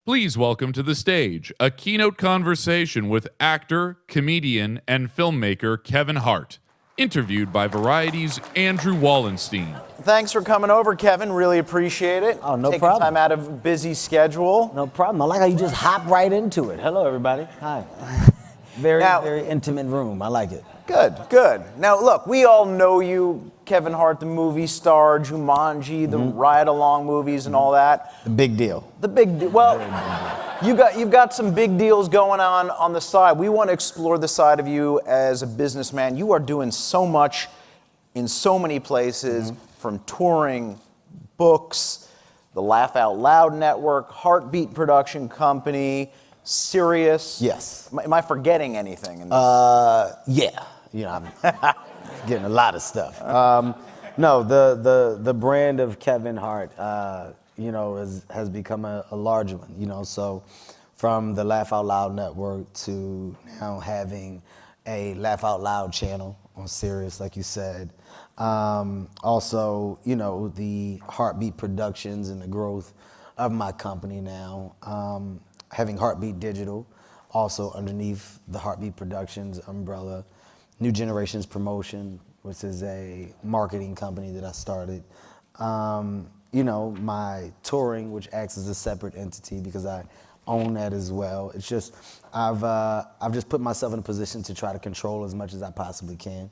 Please welcome to the stage a keynote conversation with actor, comedian, and filmmaker Kevin Hart, interviewed by Variety's Andrew Wallenstein. Thanks for coming over, Kevin. Really appreciate it. Oh, no Taking problem. time out of a busy schedule. No problem. I like how you just hop right into it. Hello, everybody. Hi. Very intimate room. I like it. Good. Now, look, we all know you, Kevin Hart, the movie star, Jumanji, the ride-along movies and all that. The big deal. The big deal. Well, you've got some big deals going on the side. We want to explore the side of you as a businessman. You are doing so much in so many places, from touring, books, the Laugh Out Loud Network, Heartbeat Production Company, Sirius. Yes. Am I forgetting anything? In this? Yeah. You know, I'm getting a lot of stuff. No, the brand of Kevin Hart, has become a large one. So from the Laugh Out Loud Network to now having a Laugh Out Loud channel on Sirius, like you said. Also, the Heartbeat Productions and the growth of my company now. Having Heartbeat Digital, also underneath the Heartbeat Productions umbrella. New Generations Promotion, which is a marketing company that I started. My touring, which acts as a separate entity because I own that as well. It's just, I've just put myself in a position to try to control as much as I possibly can.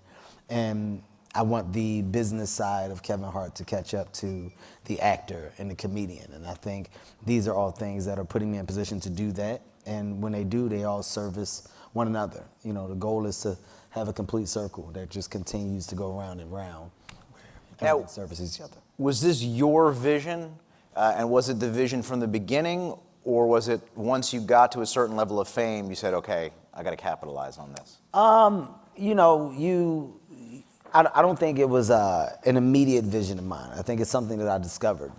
And I want the business side of Kevin Hart to catch up to the actor and the comedian. And I think these are all things that are putting me in position to do that. And when they do, they all service one another. The goal is to have a complete circle that just continues to go round and round, where everyone services each other. Was this your vision, and was it the vision from the beginning, or was it once you got to a certain level of fame, you said, okay, I got to capitalize on this? I don't think it was an immediate vision of mine. I think it's something that I discovered.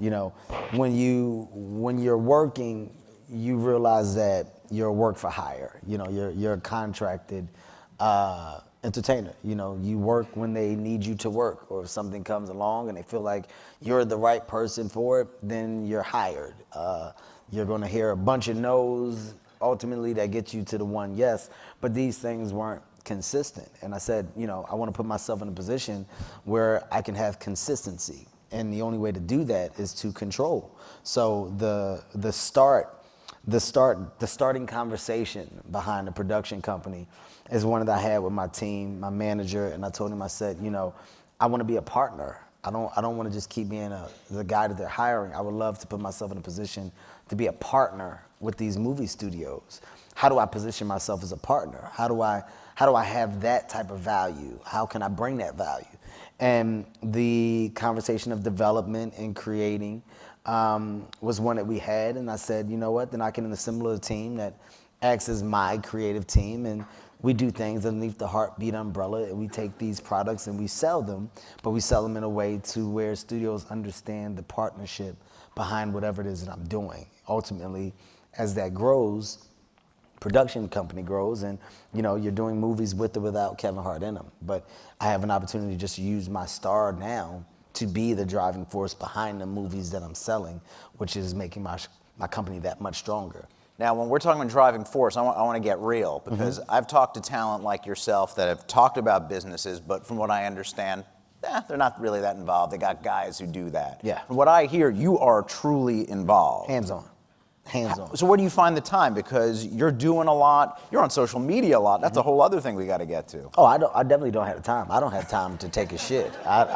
When you're working, you realize that you're a work for hire. You're a contracted entertainer. You work when they need you to work, or if something comes along and they feel like you're the right person for it, then you're hired. You're going to hear a bunch of no's ultimately that get you to the one yes, but these things weren't consistent. And I said, I want to put myself in a position where I can have consistency, and the only way to do that is to control. So the starting conversation behind the production company is one that I had with my team, my manager, and I told him, I said, I want to be a partner. I don't want to just keep being the guy that they're hiring. I would love to put myself in a position to be a partner with these movie studios. How do I position myself as a partner? How do I have that type of value? How can I bring that value? And the conversation of development and creating was one that we had, and I said, you know what, then I can assemble a team that acts as my creative team, and we do things underneath the Heartbeat umbrella, and we take these products and we sell them, but we sell them in a way to where studios understand the partnership behind whatever it is that I'm doing. Ultimately, as that grows, production company grows, and you're doing movies with or without Kevin Hart in them. But I have an opportunity just to use my star now to be the driving force behind the movies that I'm selling, which is making my company that much stronger. Now, when we're talking about driving force, I want to get real, because I've talked to talent like yourself that have talked about businesses, but from what I understand, they're not really that involved. They got guys who do that. Yeah. From what I hear, you are truly involved. Hands-on. So where do you find the time? Because you're doing a lot. You're on social media a lot. That's a whole other thing we got to get to. Oh, I definitely don't have the time. I don't have time to take a shit. What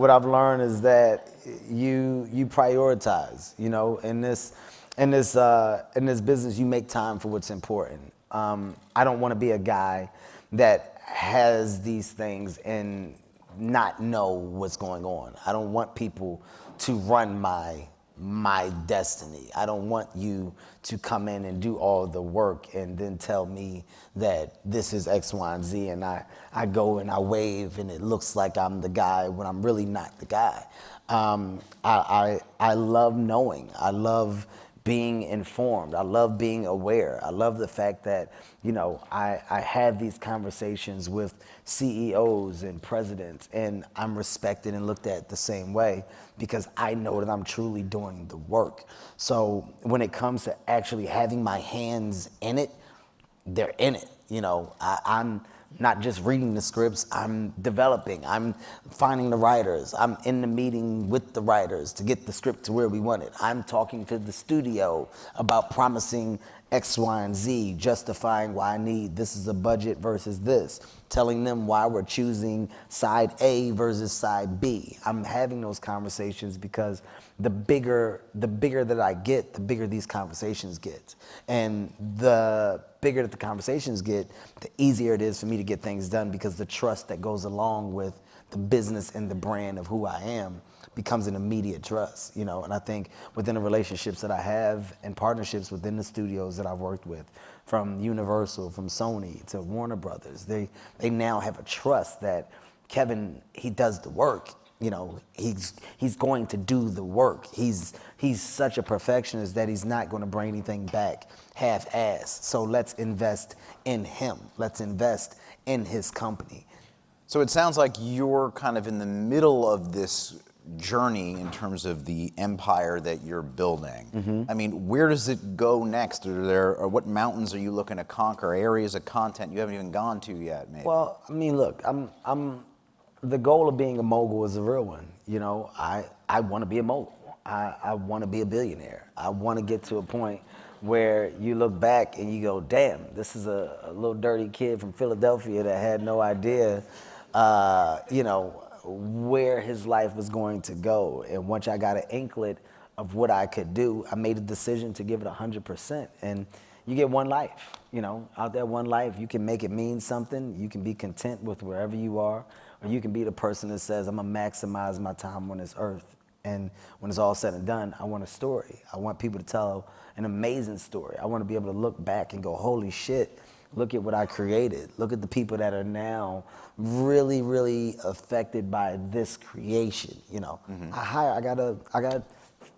I've learned is that you prioritize. In this business, you make time for what's important. I don't want to be a guy that has these things and not know what's going on. I don't want people to run my destiny. I don't want you to come in and do all the work and then tell me that this is X, Y, and Z, and I go and I wave and it looks like I'm the guy when I'm really not the guy. I love knowing. I love being informed. I love being aware. I love the fact that, I have these conversations with CEOs and presidents, and I'm respected and looked at the same way because I know that I'm truly doing the work. So when it comes to actually having my hands in it, they're in it. I'm not just reading the scripts, I'm developing, I'm finding the writers, I'm in the meeting with the writers to get the script to where we want it. I'm talking to the studio about promising X, Y, and Z, justifying why I need this is a budget versus this, telling them why we're choosing side A versus side B. I'm having those conversations because the bigger that I get, the bigger these conversations get. And the bigger that the conversations get, the easier it is for me to get things done because the trust that goes along with the business and the brand of who I am becomes an immediate trust, And I think within the relationships that I have and partnerships within the studios that I've worked with, from Universal, from Sony to Warner Brothers, they now have a trust that Kevin, he does the work. He's going to do the work. He's such a perfectionist that he's not going to bring anything back half-assed. So let's invest in him. Let's invest in his company. So it sounds like you're kind of in the middle of this journey in terms of the empire that you're building. Mm-hmm. I mean, where does it go next? Or what mountains are you looking to conquer? Areas of content you haven't even gone to yet, maybe? Well, I mean, look, the goal of being a mogul is a real one. I want to be a mogul. I want to be a billionaire. I want to get to a point where you look back and you go, damn, this is a little dirty kid from Philadelphia that had no idea, where his life was going to go. And once I got an inklet of what I could do, I made a decision to give it 100%. And you get one life, out there one life, you can make it mean something. You can be content with wherever you are, or you can be the person that says, I'm gonna maximize my time on this earth. And when it's all said and done, I want a story. I want people to tell an amazing story. I want to be able to look back and go, holy shit, look at what I created. Look at the people that are now really, really affected by this creation. Mm-hmm. I got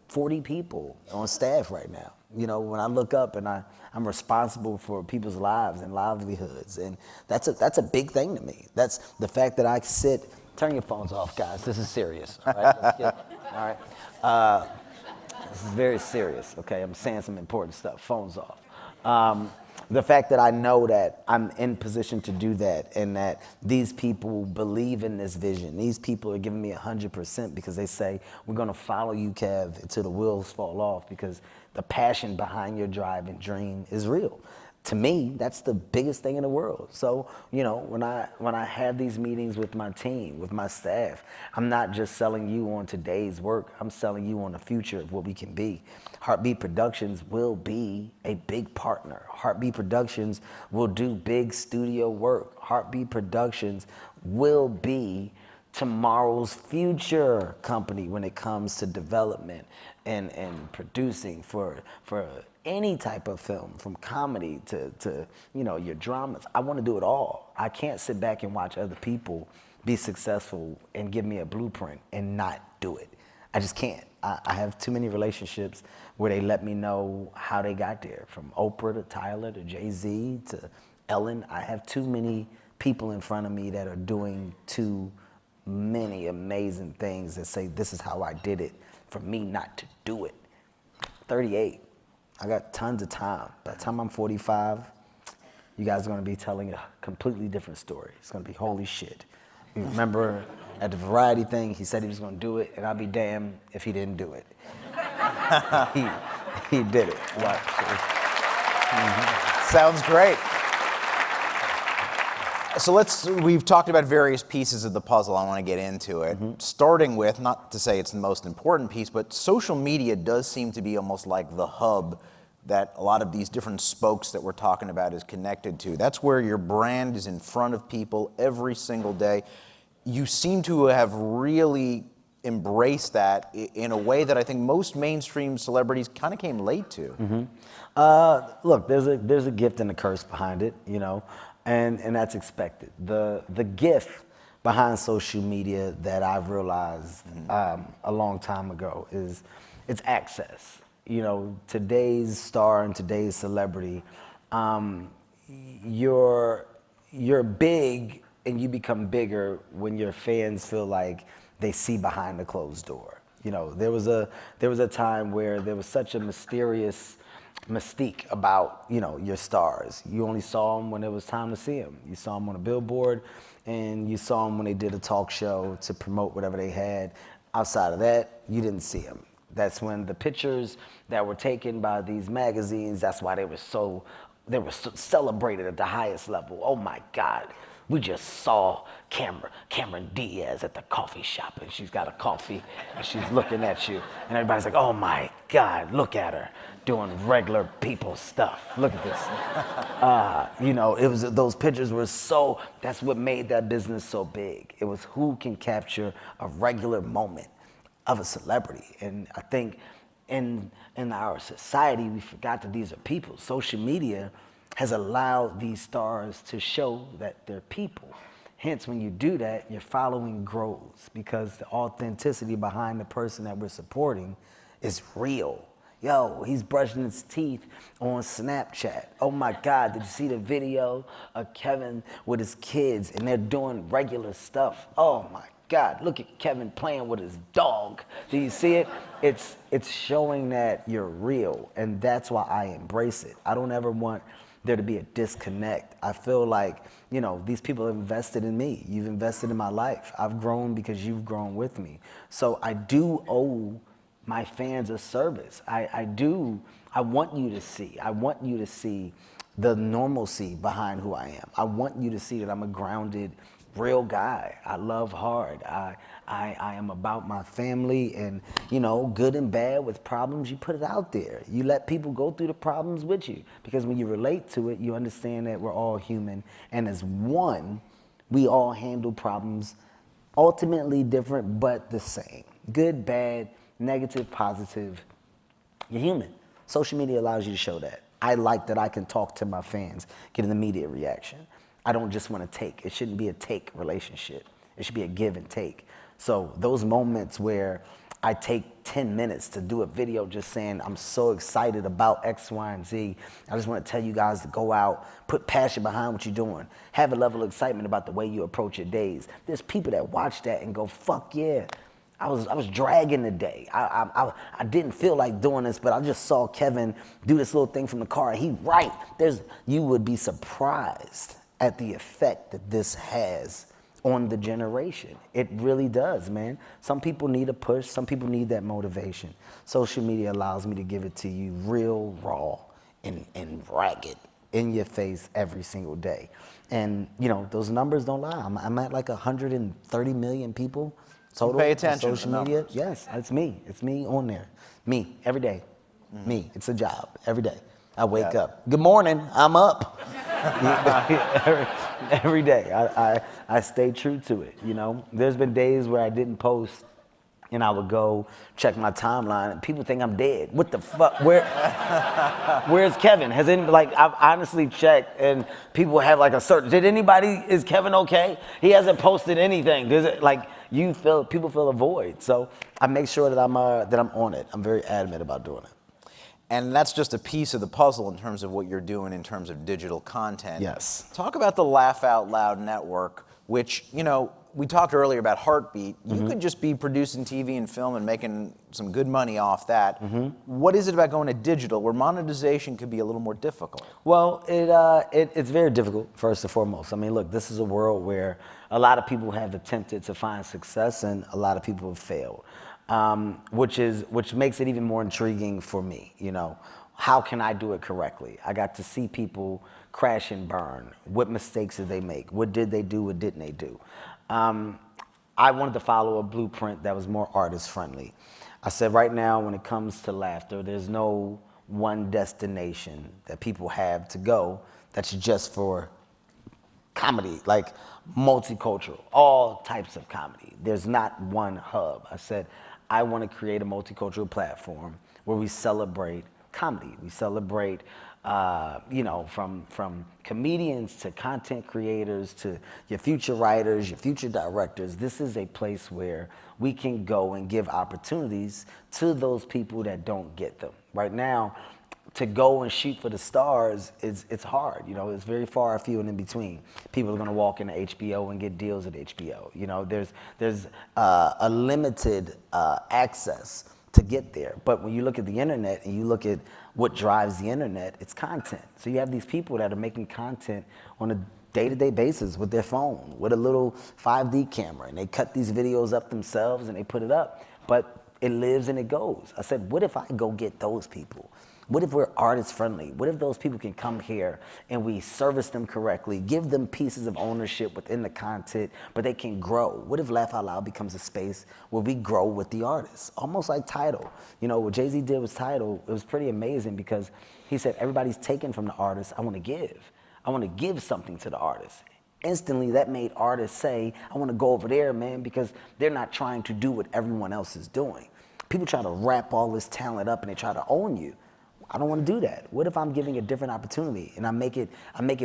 40 people on staff right now. When I look up and I'm responsible for people's lives and livelihoods, and that's a big thing to me. That's the fact that I sit. Turn your phones off, guys. This is serious. All right. All right. This is very serious. Okay, I'm saying some important stuff. Phones off. The fact that I know that I'm in position to do that, and that these people believe in this vision. These people are giving me 100% because they say, we're going to follow you, Kev, until the wheels fall off, because the passion behind your drive and dream is real. To me, that's the biggest thing in the world. So, when I have these meetings with my team, with my staff, I'm not just selling you on today's work. I'm selling you on the future of what we can be. Heartbeat Productions will be a big partner. Heartbeat Productions will do big studio work. Heartbeat Productions will be tomorrow's future company when it comes to development and producing for any type of film, from comedy to your dramas. I want to do it all. I can't sit back and watch other people be successful and give me a blueprint and not do it. I just can't. I have too many relationships where they let me know how they got there, from Oprah to Tyler to Jay-Z to Ellen. I have too many people in front of me that are doing too many amazing things that say, this is how I did it, for me not to do it. 38. I got tons of time. By the time I'm 45, you guys are going to be telling a completely different story. It's going to be holy shit. You remember at the Variety thing, he said he was going to do it, and I'll be damned if he didn't do it. he did it. Watch. Mm-hmm. Sounds great. So we've talked about various pieces of the puzzle. I want to get into it. Mm-hmm. Starting with, not to say it's the most important piece, but social media does seem to be almost like the hub that a lot of these different spokes that we're talking about is connected to. That's where your brand is in front of people every single day. You seem to have really embraced that in a way that I think most mainstream celebrities kind of came late to. Mm-hmm. Look, there's a gift and a curse behind it, and that's expected. The gift behind social media that I've realized a long time ago is it's access. You know, today's star and today's celebrity, you're big and you become bigger when your fans feel like they see behind the closed door. You know, there was a time where there was such a mysterious mystique about, you know, your stars. You only saw them when it was time to see them. You saw them on a billboard, and you saw them when they did a talk show to promote whatever they had. Outside of that, you didn't see them. That's when the pictures that were taken by these magazines, that's why they were so celebrated at the highest level. Oh my God, we just saw Cameron Diaz at the coffee shop, and she's got a coffee and she's looking at you, and everybody's like, oh my God, look at her doing regular people stuff. Look at this. You know, it was, those pictures were so, that's what made that business so big. It was who can capture a regular moment of a celebrity. And I think in our society, we forgot that these are people. Social media has allowed these stars to show that they're people. Hence, when you do that, your following grows because the authenticity behind the person that we're supporting is real. Yo, he's brushing his teeth on Snapchat. Oh my God, did you see the video of Kevin with his kids and they're doing regular stuff? Oh my God, look at Kevin playing with his dog. Do you see it? It's showing that you're real, and that's why I embrace it. I don't ever want there to be a disconnect. I feel like, you know, these people have invested in me. You've invested in my life. I've grown because you've grown with me. So I do owe my fans a service. I want you to see the normalcy behind who I am. I want you to see that I'm a grounded, real guy. I love hard. I am about my family, and, you know, good and bad with problems, you put it out there. You let people go through the problems with you, because when you relate to it, you understand that we're all human, and as one, we all handle problems ultimately different but the same. Good, bad, negative, positive, you're human. Social media allows you to show that. I like that I can talk to my fans, get an immediate reaction. I don't just want to take. It shouldn't be a take relationship. It should be a give and take. So those moments where I take 10 minutes to do a video just saying I'm so excited about X, Y, and Z. I just want to tell you guys to go out, put passion behind what you're doing, have a level of excitement about the way you approach your days. There's people that watch that and go, fuck yeah. I was dragging the day. I didn't feel like doing this, but I just saw Kevin do this little thing from the car. He right. You would be surprised at the effect that this has on the generation. It really does, man. Some people need a push. Some people need that motivation. Social media allows me to give it to you real, raw, and ragged, in your face every single day. And, you know, those numbers don't lie. I'm at like 130 million people total. Pay attention on social to media. numbers. Yes, it's me. It's me on there. Me, every day. Me. It's a job, every day. I wake up. Good morning, I'm up. every day. I stay true to it, you know. There's been days where I didn't post, and I would go check my timeline, and people think I'm dead. What the fuck? Where's Kevin? I've honestly checked, and people have like a search. Is Kevin okay? He hasn't posted anything. People feel a void. So I make sure that I'm on it. I'm very adamant about doing it. And that's just a piece of the puzzle in terms of what you're doing in terms of digital content. Yes. Talk about the Laugh Out Loud Network, which, you know, we talked earlier about Heartbeat. You could just be producing TV and film and making some good money off that. What is it about going to digital where monetization could be a little more difficult? Well, it's very difficult, first and foremost. I mean, look, this is a world where a lot of people have attempted to find success and a lot of people have failed. Which makes it even more intriguing for me. You know, how can I do it correctly? I got to see people crash and burn. What mistakes did they make? What did they do? What didn't they do? I wanted to follow a blueprint that was more artist friendly. I said, right now, when it comes to laughter, there's no one destination that people have to go that's just for comedy, like multicultural, all types of comedy. There's not one hub. I said, I want to create a multicultural platform where we celebrate comedy. We celebrate you know, from comedians to content creators to your future writers, your future directors. This is a place where we can go and give opportunities to those people that don't get them. Right now, to go and shoot for the stars, it's hard. You know, it's very far few and in between. People are going to walk into HBO and get deals at HBO. You know, there's a limited access to get there. But when you look at the internet and you look at what drives the internet, it's content. So you have these people that are making content on a day-to-day basis with their phone, with a little 5D camera, and they cut these videos up themselves and they put it up. But it lives and it goes. I said, what if I go get those people? What if we're artist friendly? What if those people can come here and we service them correctly, give them pieces of ownership within the content, but they can grow? What if Laugh Out Loud becomes a space where we grow with the artists? Almost like Tidal. You know, what Jay-Z did with Tidal, it was pretty amazing because he said, everybody's taken from the artist, I want to give. I want to give something to the artist. Instantly, that made artists say, I want to go over there, man, because they're not trying to do what everyone else is doing. People try to wrap all this talent up and they try to own you. I don't want to do that. What if I'm giving a different opportunity and I make it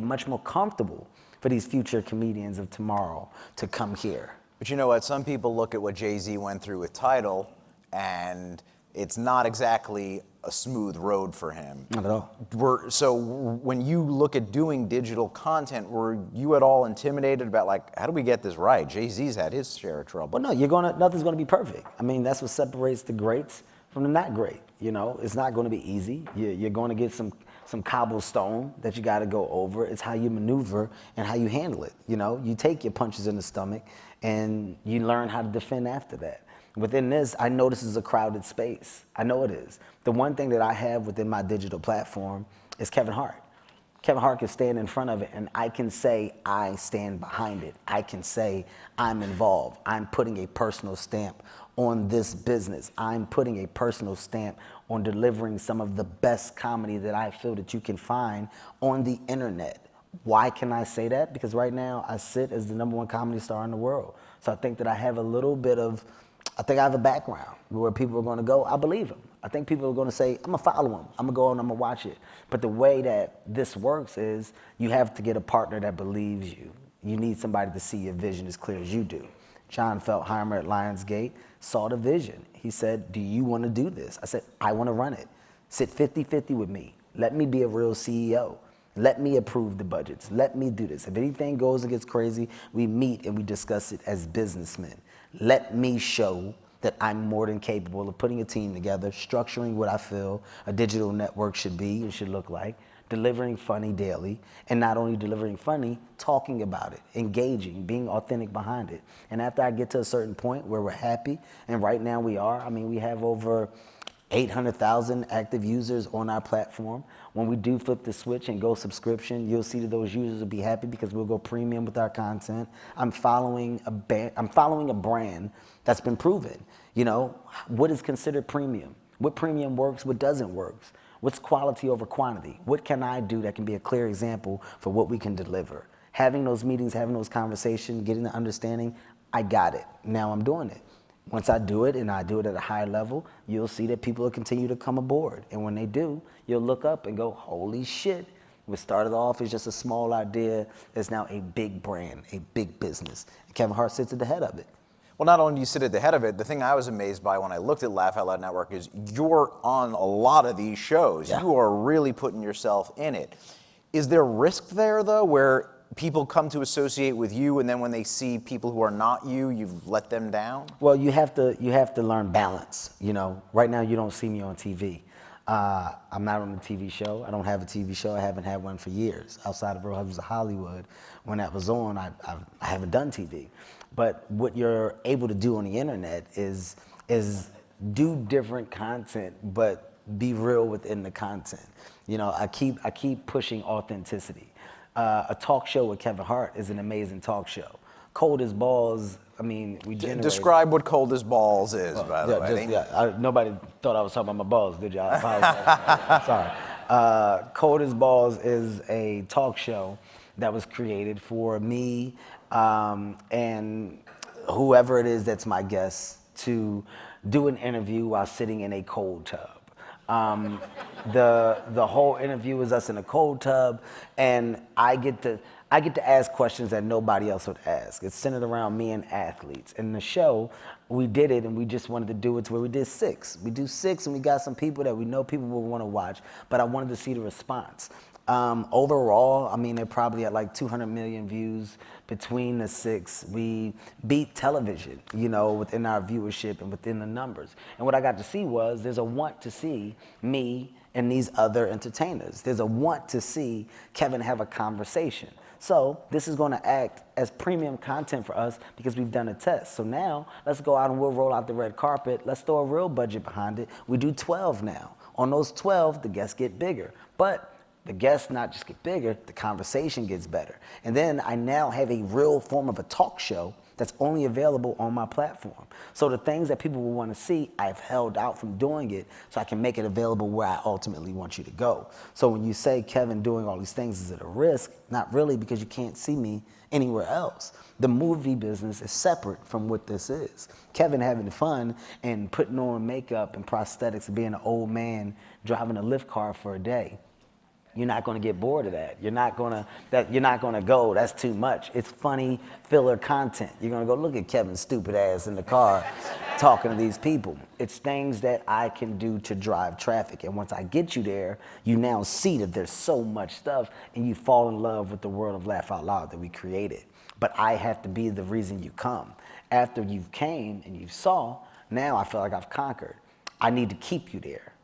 much more comfortable for these future comedians of tomorrow to come here? But you know what? Some people look at what Jay-Z went through with Tidal, and it's not exactly a smooth road for him. Not at all. So when you look at doing digital content, were you at all intimidated about, like, how do we get this right? Jay-Z's had his share of trouble. Well, no, nothing's going to be perfect. I mean, that's what separates the greats from the not great. You know, it's not going to be easy. You're going to get some cobblestone that you got to go over. It's how you maneuver and how you handle it. You know, you take your punches in the stomach and you learn how to defend after that. Within this, I know this is a crowded space. I know it is. The one thing that I have within my digital platform is Kevin Hart. Kevin Hart can stand in front of it and I can say I stand behind it. I can say I'm involved. I'm putting a personal stamp on this business. I'm putting a personal stamp on delivering some of the best comedy that I feel that you can find on the internet. Why can I say that? Because right now I sit as the #1 comedy star in the world. So I think that I have a background where people are going to go, I believe him. I think people are going to say, I'm going to follow him. I'm going to go and I'm going to watch it. But the way that this works is you have to get a partner that believes you. You need somebody to see your vision as clear as you do. John Feltheimer at Lionsgate saw the vision. He said, do you want to do this? I said, I want to run it. Sit 50-50 with me. Let me be a real CEO. Let me approve the budgets. Let me do this. If anything goes and gets crazy, we meet and we discuss it as businessmen. Let me show that I'm more than capable of putting a team together, structuring what I feel a digital network should be and should look like, delivering funny daily, and not only delivering funny, talking about it, engaging, being authentic behind it. And after I get to a certain point where we're happy, and right now we are, I mean, we have over 800,000 active users on our platform. When we do flip the switch and go subscription, you'll see that those users will be happy because we'll go premium with our content. I'm following a brand that's been proven. You know, what is considered premium? What premium works, what doesn't work? What's quality over quantity? What can I do that can be a clear example for what we can deliver? Having those meetings, having those conversations, getting the understanding, I got it. Now I'm doing it. Once I do it and I do it at a higher level, you'll see that people will continue to come aboard. And when they do, you'll look up and go, holy shit. What started off as just a small idea is now a big brand, a big business. And Kevin Hart sits at the head of it. Well, not only do you sit at the head of it, the thing I was amazed by when I looked at Laugh Out Loud Network is you're on a lot of these shows. Yeah. You are really putting yourself in it. Is there risk there, though, where people come to associate with you and then when they see people who are not you, you've let them down? Well, you have to learn balance. You know, right now you don't see me on TV. I'm not on a TV show. I don't have a TV show. I haven't had one for years. Outside of Real Husbands of Hollywood, when that was on, I haven't done TV. But what you're able to do on the internet is do different content, but be real within the content. You know, I keep pushing authenticity. A talk show with Kevin Hart is an amazing talk show. Cold as balls. I mean, we generated. Describe what Cold as balls is, by the way. Nobody thought I was talking about my balls, did you? I apologize. Sorry. Cold as Balls is a talk show that was created for me and whoever it is that's my guest to do an interview while sitting in a cold tub. The whole interview was us in a cold tub, and I get to ask questions that nobody else would ask. It's centered around me and athletes. In the show, we did it, and we just wanted to do it to where we did 6. We do 6, and we got some people that we know people will want to watch, but I wanted to see the response. Overall, I mean, they're probably at like 200 million views between the 6. We beat television, you know, within our viewership and within the numbers. And what I got to see was there's a want to see me and these other entertainers. There's a want to see Kevin have a conversation. So this is going to act as premium content for us because we've done a test. So now let's go out and we'll roll out the red carpet. Let's throw a real budget behind it. We do 12 now. On those 12, the guests get bigger. But the guests not just get bigger, the conversation gets better. And then I now have a real form of a talk show that's only available on my platform. So the things that people will want to see, I've held out from doing it so I can make it available where I ultimately want you to go. So when you say, Kevin, doing all these things, is it a risk? Not really, because you can't see me anywhere else. The movie business is separate from what this is. Kevin having fun and putting on makeup and prosthetics and being an old man driving a lift car for a day. You're not going to get bored of that. You're not going to go, that's too much. It's funny filler content. You're going to go look at Kevin's stupid ass in the car talking to these people. It's things that I can do to drive traffic. And once I get you there, you now see that there's so much stuff and you fall in love with the world of Laugh Out Loud that we created. But I have to be the reason you come. After you've came and you saw, now I feel like I've conquered. I need to keep you there.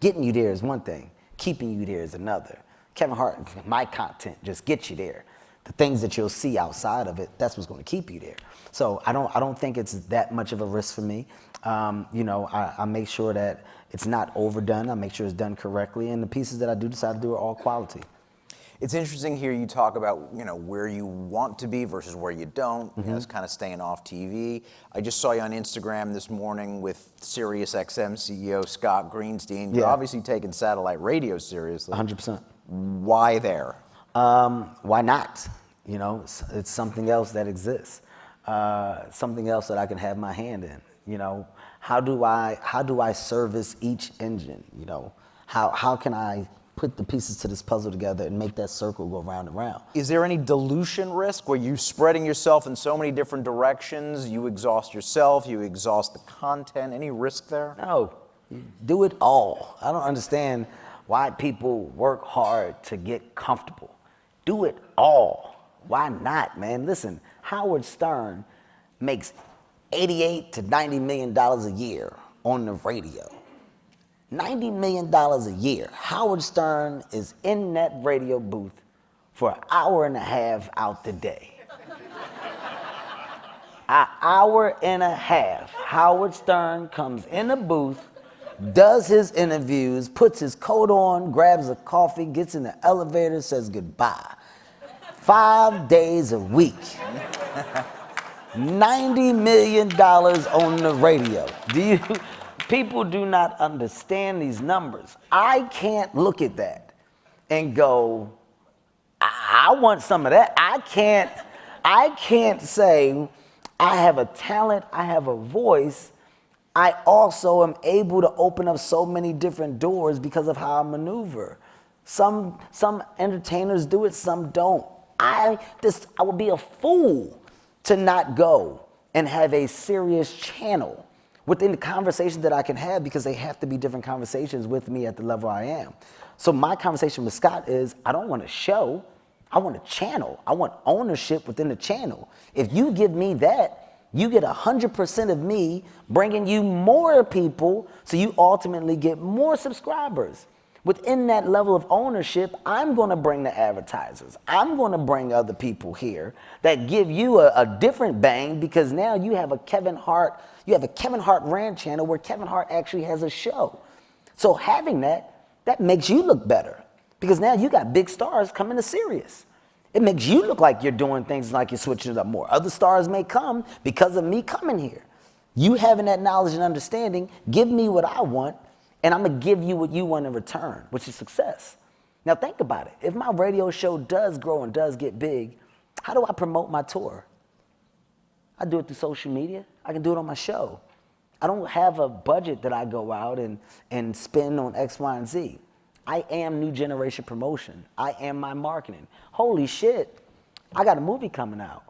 Getting you there is one thing. Keeping you there is another. Kevin Hart, my content just gets you there. The things that you'll see outside of it, that's what's going to keep you there. So I don't think it's that much of a risk for me. You know, I make sure that it's not overdone. I make sure it's done correctly, and the pieces that I do decide to do are all quality. It's interesting here you talk about, you know, where you want to be versus where you don't. You know, it's kind of staying off TV. I just saw you on Instagram this morning with SiriusXM CEO Scott Greenstein. You're obviously taking satellite radio seriously. 100%. Why there? Why not? You know, it's something else that exists. Something else that I can have my hand in. You know, how do I service each engine? You know, how can I put the pieces to this puzzle together and make that circle go round and round? Is there any dilution risk where you're spreading yourself in so many different directions, you exhaust yourself, you exhaust the content? Any risk there? No, you do it all. I don't understand why people work hard to get comfortable. Do it all. Why not, man? Listen, Howard Stern makes $88 to $90 million a year on the radio. $90 million a year. Howard Stern is in that radio booth for an hour and a half out the day. An hour and a half. Howard Stern comes in the booth, does his interviews, puts his coat on, grabs a coffee, gets in the elevator, says goodbye. 5 days a week. $90 million on the radio. People do not understand these numbers. I can't look at that and go, I want some of that. I can't say I have a talent, I have a voice. I also am able to open up so many different doors because of how I maneuver. Some entertainers do it, some don't. I would be a fool to not go and have a serious channel within the conversations that I can have, because they have to be different conversations with me at the level I am. So my conversation with Scott is, I don't want a show, I want a channel. I want ownership within the channel. If you give me that, you get 100% of me bringing you more people, so you ultimately get more subscribers. Within that level of ownership, I'm gonna bring the advertisers. I'm gonna bring other people here that give you a different bang, because now you have a Kevin Hart Rant channel where Kevin Hart actually has a show. So having that makes you look better, because now you got big stars coming to Sirius. It makes you look like you're doing things like you're switching it up more. Other stars may come because of me coming here. You having that knowledge and understanding, give me what I want, and I'm gonna give you what you want in return, which is success. Now think about it. If my radio show does grow and does get big, how do I promote my tour? I do it through social media. I can do it on my show. I don't have a budget that I go out and spend on X, Y, and Z. I am New Generation Promotion. I am my marketing. Holy shit, I got a movie coming out.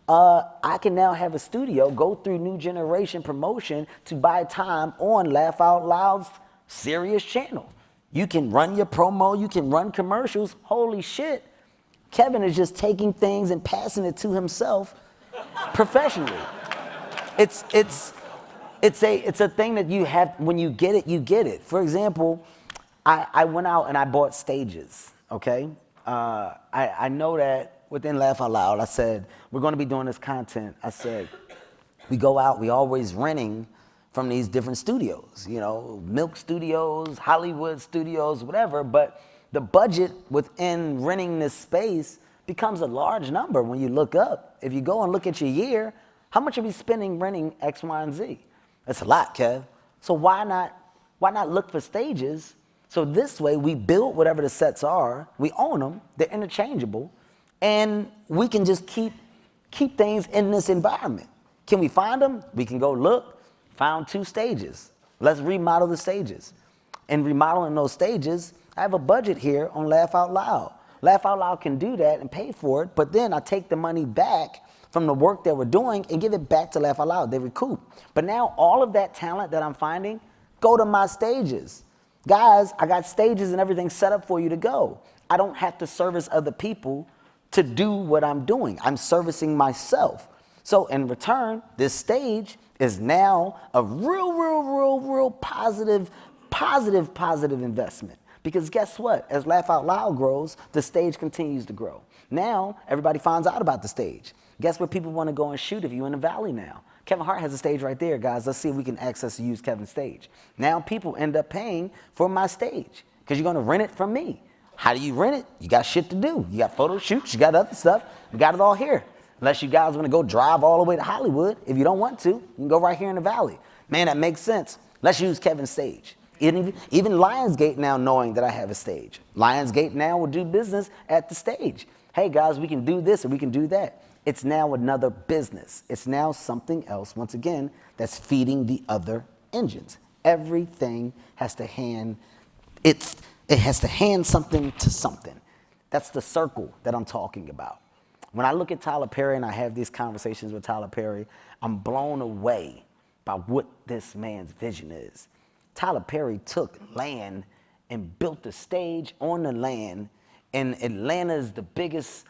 I can now have a studio go through New Generation Promotion to buy time on Laugh Out Loud's Serious channel. You can run your promo, you can run commercials. Holy shit, Kevin is just taking things and passing it to himself professionally. It's a thing that you have, when you get it, you get it. For example, I went out and I bought stages, okay? I know that within Laugh Out Loud, I said, we're gonna be doing this content. I said, we go out, we always renting from these different studios, you know, Milk Studios, Hollywood Studios, whatever, but the budget within renting this space becomes a large number when you look up. If you go and look at your year, how much are we spending renting X, Y, and Z? That's a lot, Kev. So why not look for stages? So this way we build whatever the sets are, we own them, they're interchangeable, and we can just keep things in this environment. Can we find them? We can go look, found 2 stages. Let's remodel the stages. And remodeling those stages, I have a budget here on Laugh Out Loud. Laugh Out Loud can do that and pay for it, but then I take the money back from the work that we're doing and give it back to Laugh Out Loud. They recoup. But now all of that talent that I'm finding, go to my stages. Guys, I got stages and everything set up for you to go. I don't have to service other people to do what I'm doing. I'm servicing myself. So in return, this stage is now a real positive investment. Because guess what? As Laugh Out Loud grows, the stage continues to grow. Now, everybody finds out about the stage. Guess where people want to go and shoot if you're in the Valley now? Kevin Hart has a stage right there, guys. Let's see if we can access and use Kevin's stage. Now people end up paying for my stage because you're going to rent it from me. How do you rent it? You got shit to do. You got photo shoots, you got other stuff. We got it all here. Unless you guys want to go drive all the way to Hollywood. If you don't want to, you can go right here in the Valley. Man, that makes sense. Let's use Kevin's stage. Even Lionsgate now knowing that I have a stage. Lionsgate now will do business at the stage. Hey guys, we can do this and we can do that. It's now another business. It's now something else, once again, that's feeding the other engines. Everything has to hand, it has to hand something to something. That's the circle that I'm talking about. When I look at Tyler Perry and I have these conversations with Tyler Perry, I'm blown away by what this man's vision is. Tyler Perry took land and built a stage on the land, and Atlanta is the biggest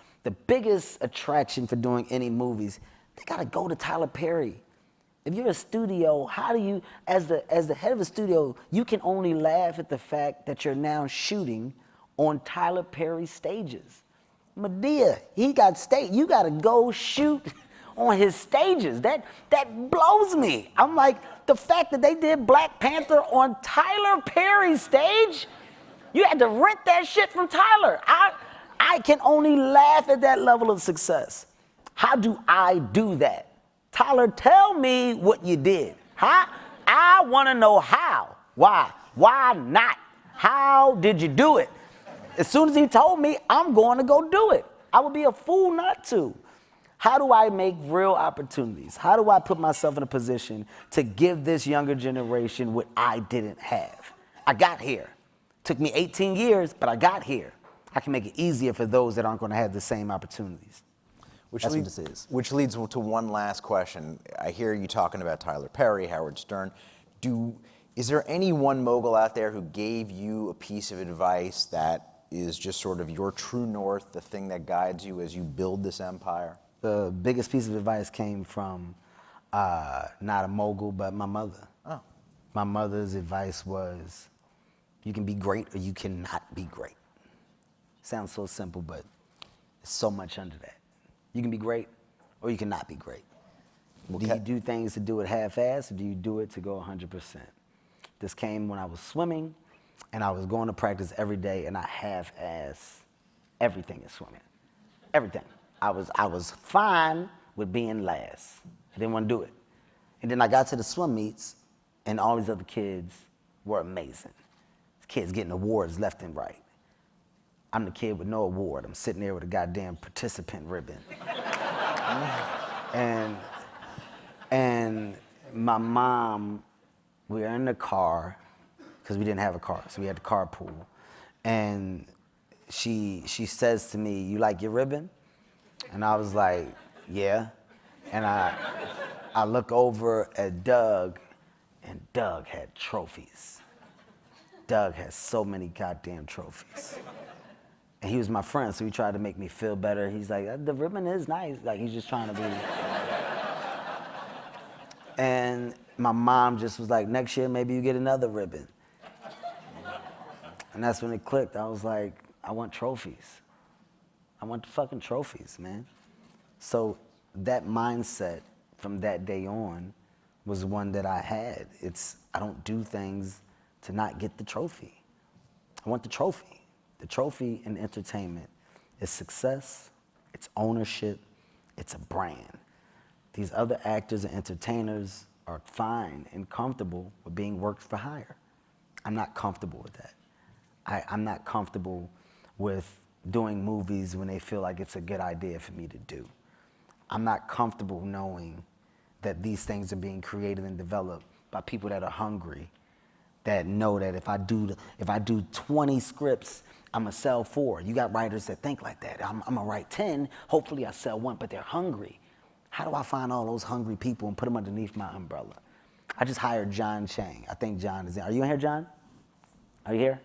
attraction for doing any movies. They gotta go to Tyler Perry. If you're a studio, how do you, as the head of a studio, you can only laugh at the fact that you're now shooting on Tyler Perry's stages. Madea, he got stage. You gotta go shoot on his stages. That blows me. I'm like, the fact that they did Black Panther on Tyler Perry's stage, you had to rent that shit from Tyler. I can only laugh at that level of success. How do I do that? Tyler, tell me what you did. Huh? I wanna know how. Why? Why not? How did you do it? As soon as he told me, I'm going to go do it. I would be a fool not to. How do I make real opportunities? How do I put myself in a position to give this younger generation what I didn't have? I got here. Took me 18 years, but I got here. I can make it easier for those that aren't going to have the same opportunities. That's what this is. Which leads to one last question. I hear you talking about Tyler Perry, Howard Stern. Is there any one mogul out there who gave you a piece of advice that is just sort of your true north, the thing that guides you as you build this empire? The biggest piece of advice came from not a mogul, but my mother. Oh. My mother's advice was, you can be great or you cannot be great. Sounds so simple, but there's so much under that. You can be great or you cannot be great. Do you do things to do it half-assed or do you do it to go 100%? This came when I was swimming and I was going to practice every day and I half-assed everything in swimming. Everything. I was fine with being last. I didn't want to do it. And then I got to the swim meets and all these other kids were amazing. Kids getting awards left and right. I'm the kid with no award. I'm sitting there with a goddamn participant ribbon. and my mom, we were in the car, because we didn't have a car, so we had to carpool. And she says to me, "You like your ribbon?" And I was like, "Yeah." And I look over at Doug, and Doug had trophies. Doug has so many goddamn trophies. And he was my friend, so he tried to make me feel better. He's like, "The ribbon is nice." Like, he's just trying to be. And my mom just was like, "Next year, maybe you get another ribbon." And that's when it clicked. I was like, I want trophies. I want the fucking trophies, man. So that mindset from that day on was one that I had. I don't do things to not get the trophy. I want the trophy. The trophy in entertainment is success, it's ownership, it's a brand. These other actors and entertainers are fine and comfortable with being worked for hire. I'm not comfortable with that. I'm not comfortable with doing movies when they feel like it's a good idea for me to do. I'm not comfortable knowing that these things are being created and developed by people that are hungry, that know that if I do 20 scripts, I'm gonna sell 4. You got writers that think like that. I'm gonna write 10, hopefully I sell 1, but they're hungry. How do I find all those hungry people and put them underneath my umbrella? I just hired John Chang. I think John is in. Are you in here, John? Are you here?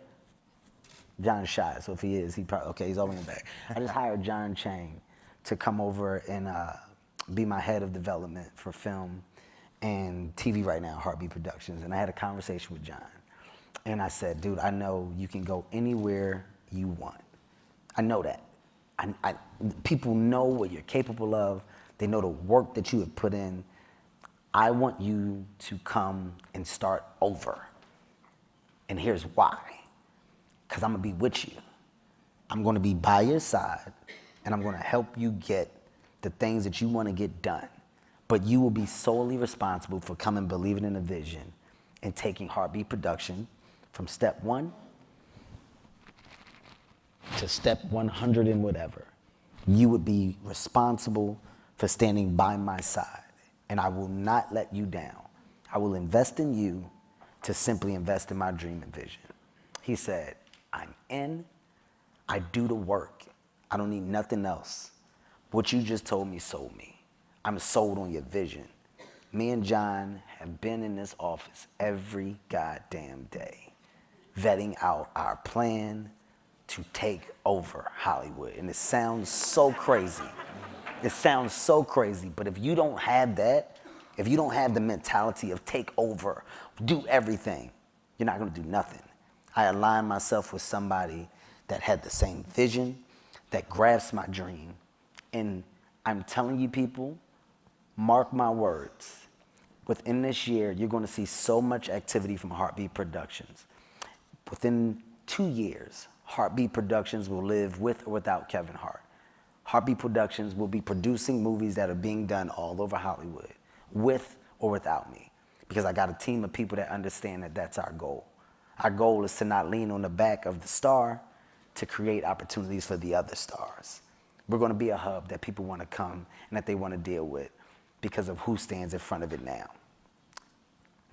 John's shy, so if he is, he's over in the back. I just hired John Chang to come over and be my head of development for film and TV right now, Hart Productions. And I had a conversation with John. And I said, "Dude, I know you can go anywhere you want. I know that. People know what you're capable of. They know the work that you have put in. I want you to come and start over. And here's why. Because I'm gonna be with you. I'm gonna be by your side, and I'm gonna help you get the things that you wanna get done. But you will be solely responsible for coming, believing in a vision, and taking Heartbeat Production from step 1 to step 100 and whatever. You would be responsible for standing by my side, and I will not let you down. I will invest in you to simply invest in my dream and vision." He said, "I'm in, I do the work. I don't need nothing else. What you just told me sold me. I'm sold on your vision." Me and John have been in this office every goddamn day, vetting out our plan to take over Hollywood. And it sounds so crazy. It sounds so crazy, but if you don't have that, if you don't have the mentality of take over, do everything, you're not gonna do nothing. I aligned myself with somebody that had the same vision, that grasps my dream. And I'm telling you people, mark my words, within this year, you're gonna see so much activity from Heartbeat Productions. Within 2 years, Heartbeat Productions will live with or without Kevin Hart. Heartbeat Productions will be producing movies that are being done all over Hollywood, with or without me. Because I got a team of people that understand that that's our goal. Our goal is to not lean on the back of the star, to create opportunities for the other stars. We're gonna be a hub that people wanna come and that they wanna deal with because of who stands in front of it now.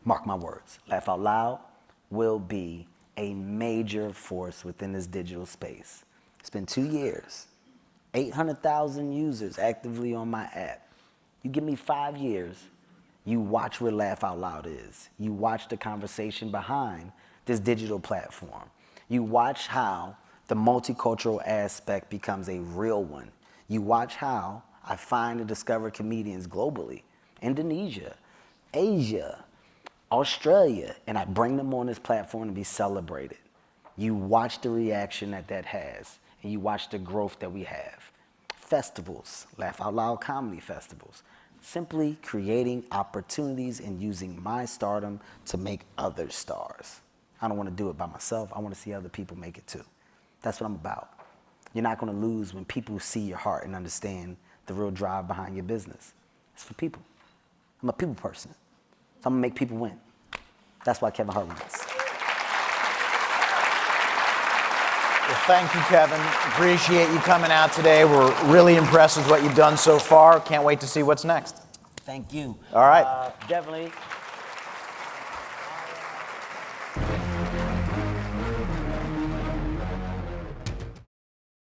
Mark my words, Laugh Out Loud will be a major force within this digital space. It's been 2 years, 800,000 users actively on my app. You give me 5 years, you watch where Laugh Out Loud is. You watch the conversation behind this digital platform. You watch how the multicultural aspect becomes a real one. You watch how I find and discover comedians globally, Indonesia, Asia, Australia, and I bring them on this platform to be celebrated. You watch the reaction that has, and you watch the growth that we have. Festivals, Laugh Out Loud comedy festivals, simply creating opportunities and using my stardom to make others stars. I don't want to do it by myself. I want to see other people make it too. That's what I'm about. You're not going to lose when people see your heart and understand the real drive behind your business. It's for people. I'm a people person. So I'm going to make people win. That's why Kevin Hart wins. Well, thank you, Kevin. Appreciate you coming out today. We're really impressed with what you've done so far. Can't wait to see what's next. Thank you. All right. Definitely.